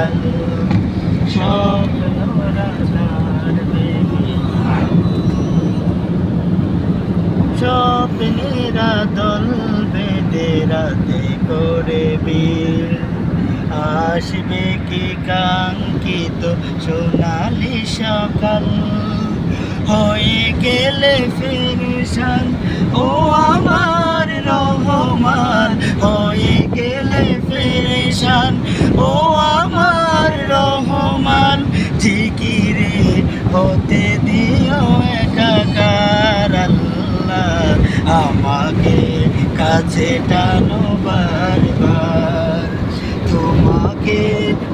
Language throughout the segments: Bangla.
সকাল স্বপ্ন রাজার বেগে স্বপ্নেরা দল বেঁধে রাতে করে বীর আসবে কি কাঙ্ক্ষিত সোনালি সকাল হয়ে গেলে ফিরশান ও আমার রহমান হয়ে গেলে ফিরশান ও আমার রহমান জিকিরে হতে দিও একাকার আল্লাহ আমাকে কাছে টানো বারবার তোমাকে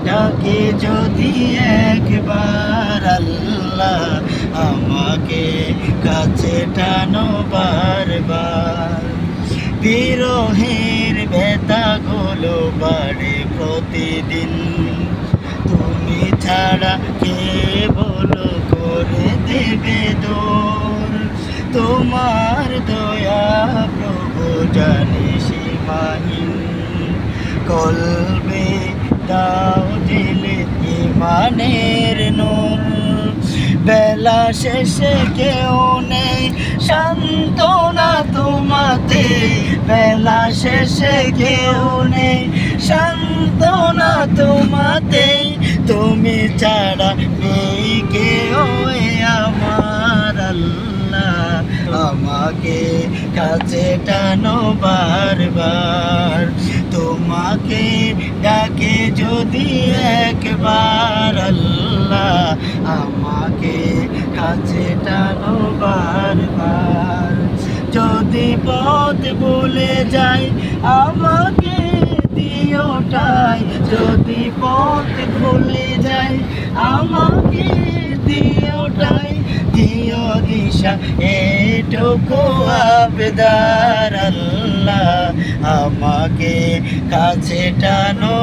ডাকে যদি একবার আল্লাহ আমাকে কাছে টানো বারবার বিরহের ব্যথাগুলো বাড়ে প্রতিদিন তুমি ছাড়া কে বলো করে দেবে দূর তোমার দয়া প্রভু জানি সীমাহীন কলবে দাও দিলে ইমানের নূর বেলা শেষে কেউ নেই সান্ত্বনা তোমাতে বেলা শেষে কেউ নেই সান্ত্বনা তোমাতে তুমি ছাড়া নেই কেউ আমার আল্লাহ আমাকে কাছে টানো বারবার তোমাকে ডাকে যদি একবার আল্লাহ আমাকে কাছে টানো বারবার যদি পথ ভুলে যাই আমাকে দিওটাই যদি পথ ভুলে যাই আমাকে দিওটাই দিও দিশা এটুকু আবেদার আল্লাহ আমাকে কাছে টানো